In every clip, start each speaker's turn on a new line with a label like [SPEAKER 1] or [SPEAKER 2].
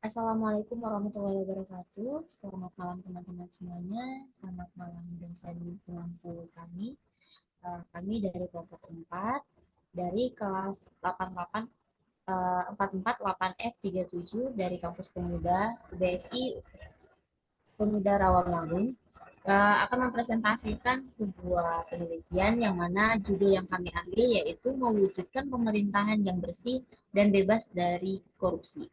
[SPEAKER 1] Assalamualaikum warahmatullahi wabarakatuh. Selamat malam teman-teman semuanya. Selamat malam dosen pengampu kami. Kami dari kelompok 4 dari kelas 88 44 8F 37 dari Kampus Pemuda BSI Pemuda Rawamangun akan mempresentasikan sebuah penelitian yang mana judul yang kami ambil yaitu mewujudkan pemerintahan yang bersih dan bebas dari korupsi.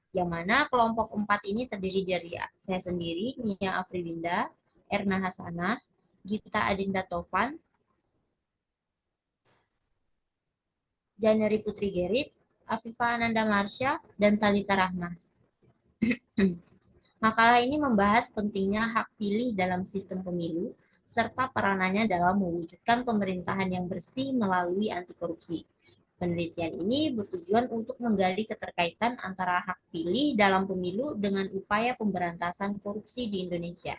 [SPEAKER 1] Yang mana kelompok 4 ini terdiri dari saya sendiri, Nia Afridinda, Erna Hasanah, Gita Adinda Tovan, Janeri Putri Gerits, Afifa Ananda Marsha, dan Talita Rahma. Makalah ini membahas pentingnya hak pilih dalam sistem pemilu, serta peranannya dalam mewujudkan pemerintahan yang bersih melalui anti korupsi. Penelitian ini bertujuan untuk menggali keterkaitan antara hak pilih dalam pemilu dengan upaya pemberantasan korupsi di Indonesia.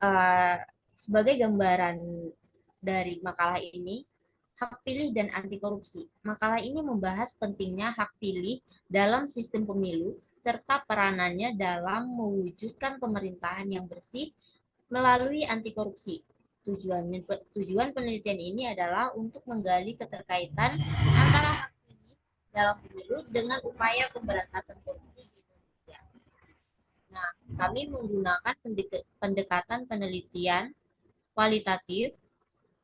[SPEAKER 1] uh, Sebagai gambaran dari makalah ini, hak pilih dan anti korupsi. Makalah ini membahas pentingnya hak pilih dalam sistem pemilu serta peranannya dalam mewujudkan pemerintahan yang bersih melalui anti korupsi. Tujuan penelitian ini adalah untuk menggali keterkaitan antara hak pilih dalam pemilu dengan upaya pemberantasan korupsi di Indonesia. Nah, kami menggunakan pendekatan penelitian kualitatif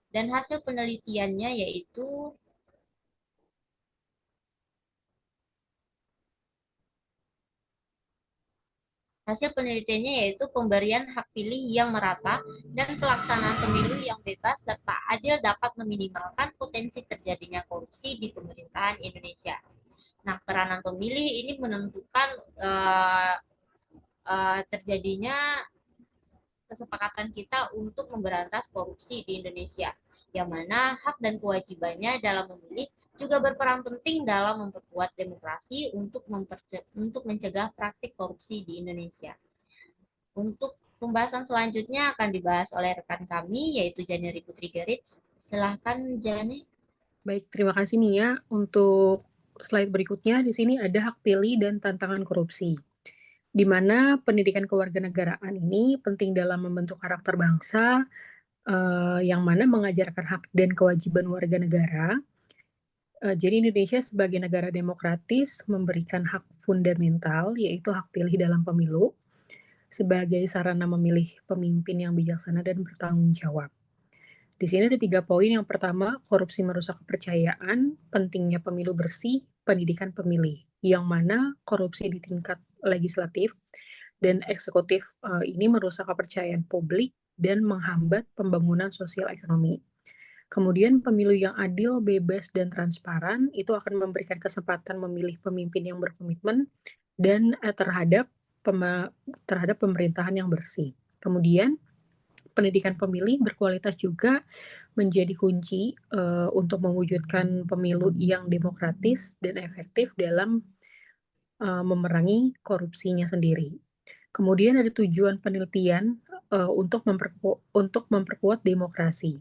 [SPEAKER 1] dan hasil penelitiannya yaitu hasil penelitiannya yaitu pemberian hak pilih yang merata dan pelaksanaan pemilu yang bebas serta adil dapat meminimalkan potensi terjadinya korupsi di pemerintahan Indonesia. Nah, peranan pemilih ini menentukan terjadinya kesepakatan kita untuk memberantas korupsi di Indonesia, yang mana hak dan kewajibannya dalam memilih juga berperan penting dalam memperkuat demokrasi untuk mencegah praktik korupsi di Indonesia. Untuk pembahasan selanjutnya akan dibahas oleh rekan kami, yaitu Janeri Putri Gerits. Silahkan, Jani.
[SPEAKER 2] Baik, terima kasih Nia. Untuk slide berikutnya, di sini ada hak pilih dan tantangan korupsi, di mana pendidikan kewarganegaraan ini penting dalam membentuk karakter bangsa, yang mana mengajarkan hak dan kewajiban warga negara. Jadi Indonesia sebagai negara demokratis memberikan hak fundamental, yaitu hak pilih dalam pemilu, sebagai sarana memilih pemimpin yang bijaksana dan bertanggung jawab. Di sini ada 3 poin. Yang pertama, korupsi merusak kepercayaan, pentingnya pemilu bersih, pendidikan pemilih. Yang mana korupsi di tingkat legislatif dan eksekutif ini merusak kepercayaan publik dan menghambat pembangunan sosial ekonomi. Kemudian pemilu yang adil, bebas, dan transparan itu akan memberikan kesempatan memilih pemimpin yang berkomitmen dan terhadap pemerintahan yang bersih. Kemudian pendidikan pemilih berkualitas juga menjadi kunci untuk mewujudkan pemilu yang demokratis dan efektif dalam memerangi korupsinya sendiri. Kemudian ada tujuan penelitian untuk memperkuat demokrasi,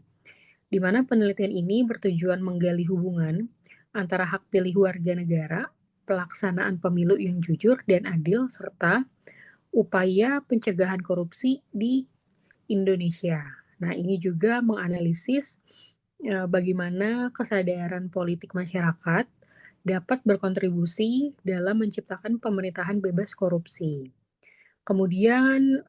[SPEAKER 2] di mana penelitian ini bertujuan menggali hubungan antara hak pilih warga negara, pelaksanaan pemilu yang jujur dan adil, serta upaya pencegahan korupsi di Indonesia. Nah, ini juga menganalisis bagaimana kesadaran politik masyarakat dapat berkontribusi dalam menciptakan pemerintahan bebas korupsi. Kemudian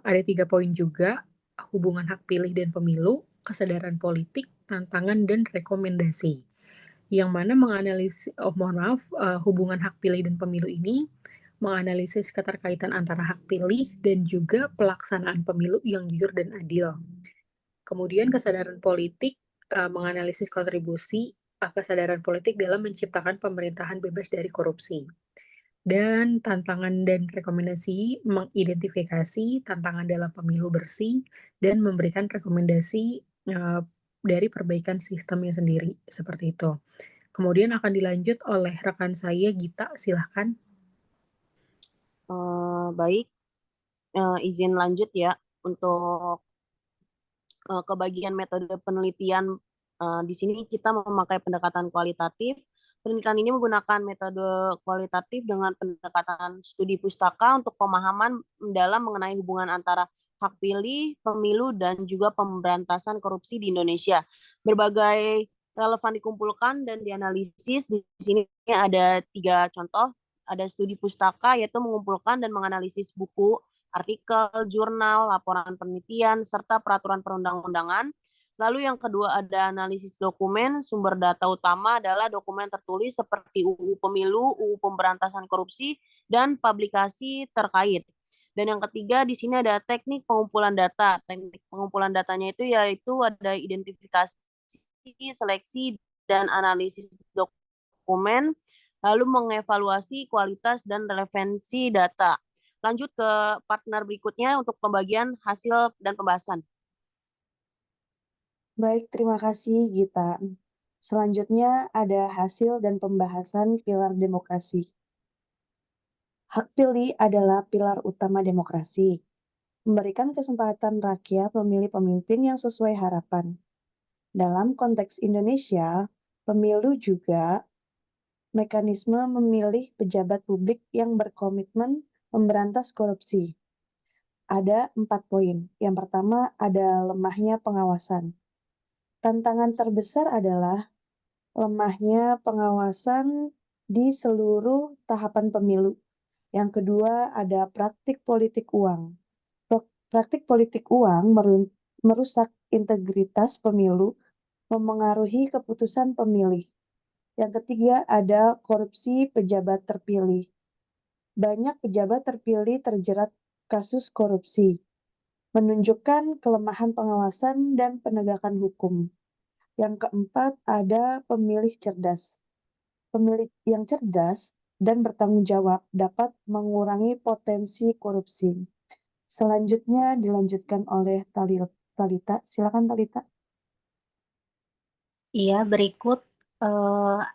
[SPEAKER 2] ada 3 poin juga, hubungan hak pilih dan pemilu, kesadaran politik, tantangan, dan rekomendasi. Yang mana hubungan hak pilih dan pemilu ini menganalisis keterkaitan antara hak pilih dan juga pelaksanaan pemilu yang jujur dan adil. Kemudian kesadaran politik menganalisis kontribusi kesadaran politik dalam menciptakan pemerintahan bebas dari korupsi. Dan tantangan dan rekomendasi mengidentifikasi tantangan dalam pemilu bersih dan memberikan rekomendasi dari perbaikan sistemnya sendiri, seperti itu. Kemudian akan dilanjut oleh rekan saya Gita, silahkan.
[SPEAKER 3] Baik, izin lanjut ya untuk ke bagian metode penelitian. Di sini kita memakai pendekatan kualitatif. Penelitian ini menggunakan metode kualitatif dengan pendekatan studi pustaka untuk pemahaman mendalam mengenai hubungan antara hak pilih, pemilu, dan juga pemberantasan korupsi di Indonesia. Berbagai relevan dikumpulkan dan dianalisis. Di sini ada 3 contoh. Ada studi pustaka, yaitu mengumpulkan dan menganalisis buku, artikel, jurnal, laporan penelitian, serta peraturan perundang-undangan. Lalu yang kedua ada analisis dokumen. Sumber data utama adalah dokumen tertulis seperti UU Pemilu, UU Pemberantasan Korupsi, dan publikasi terkait. Dan yang ketiga di sini ada teknik pengumpulan data. Teknik pengumpulan datanya itu yaitu ada identifikasi, seleksi, dan analisis dokumen, lalu mengevaluasi kualitas dan relevansi data. Lanjut ke partner berikutnya untuk pembagian hasil dan pembahasan.
[SPEAKER 4] Baik, terima kasih Gita. Selanjutnya ada hasil dan pembahasan pilar demokrasi. Hak pilih adalah pilar utama demokrasi, memberikan kesempatan rakyat memilih pemimpin yang sesuai harapan. Dalam konteks Indonesia, pemilu juga mekanisme memilih pejabat publik yang berkomitmen memberantas korupsi. Ada 4 poin. Yang pertama ada lemahnya pengawasan. Tantangan terbesar adalah lemahnya pengawasan di seluruh tahapan pemilu. Yang kedua ada praktik politik uang. Praktik politik uang merusak integritas pemilu, memengaruhi keputusan pemilih. Yang ketiga ada korupsi pejabat terpilih. Banyak pejabat terpilih terjerat kasus korupsi, menunjukkan kelemahan pengawasan dan penegakan hukum. Yang keempat ada pemilih cerdas. Pemilih yang cerdas dan bertanggung jawab dapat mengurangi potensi korupsi. Selanjutnya dilanjutkan oleh Talita. Silakan Talita.
[SPEAKER 5] Iya, berikut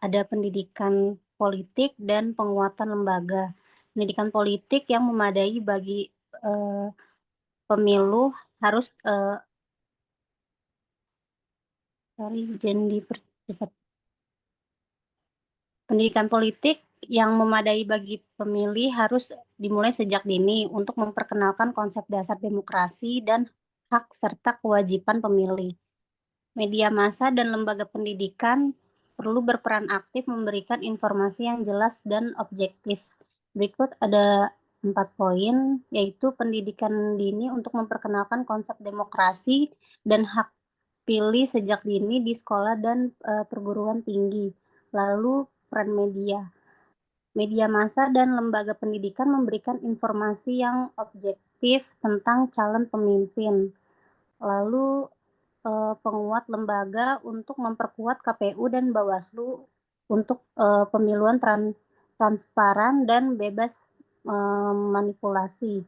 [SPEAKER 5] ada pendidikan politik dan penguatan lembaga. Pendidikan politik yang memadai bagi pemilu harus Pendidikan politik yang memadai bagi pemilih harus dimulai sejak dini untuk memperkenalkan konsep dasar demokrasi dan hak serta kewajiban pemilih. Media massa dan lembaga pendidikan perlu berperan aktif memberikan informasi yang jelas dan objektif. Berikut ada 4 poin, yaitu pendidikan dini untuk memperkenalkan konsep demokrasi dan hak pilih sejak dini di sekolah dan perguruan tinggi. Lalu peran media. Media massa dan lembaga pendidikan memberikan informasi yang objektif tentang calon pemimpin. Lalu penguat lembaga untuk memperkuat KPU dan Bawaslu untuk pemiluan transparan dan bebas manipulasi.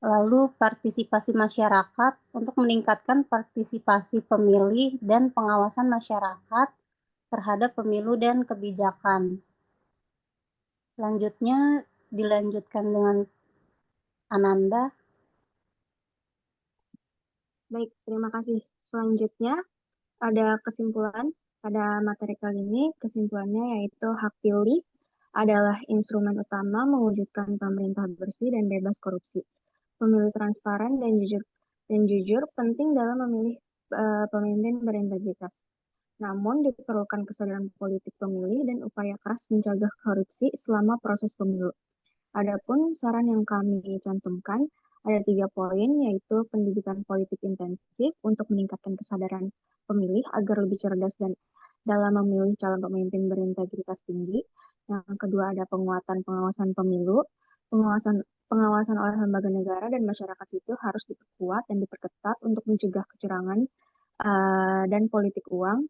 [SPEAKER 5] Lalu partisipasi masyarakat untuk meningkatkan partisipasi pemilih dan pengawasan masyarakat terhadap pemilu dan kebijakan. Selanjutnya dilanjutkan dengan Ananda.
[SPEAKER 6] Baik, terima kasih. Selanjutnya ada kesimpulan pada materi kali ini. Kesimpulannya yaitu hak pilih adalah instrumen utama mewujudkan pemerintah bersih dan bebas korupsi. Pemilu transparan dan jujur penting dalam memilih pemimpin berintegritas. Namun diperlukan kesadaran politik pemilih dan upaya keras mencegah korupsi selama proses pemilu. Adapun saran yang kami cantumkan ada 3 poin, yaitu pendidikan politik intensif untuk meningkatkan kesadaran pemilih agar lebih cerdas dan dalam memilih calon pemimpin berintegritas tinggi. Yang kedua ada penguatan pengawasan pemilu. Pengawasan oleh lembaga negara dan masyarakat sipil harus diperkuat dan diperketat untuk mencegah kecurangan dan politik uang.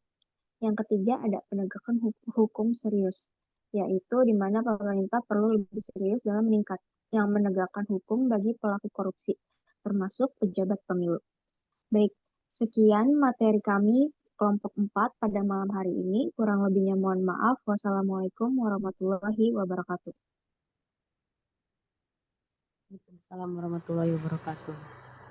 [SPEAKER 6] Yang ketiga ada penegakan hukum serius, yaitu di mana pemerintah perlu lebih serius dalam menegakkan hukum bagi pelaku korupsi, termasuk pejabat pemilu. Baik, sekian materi kami kelompok 4 pada malam hari ini. Kurang lebihnya mohon maaf. Wassalamualaikum warahmatullahi wabarakatuh.
[SPEAKER 3] Waalaikumsalam warahmatullahi wabarakatuh.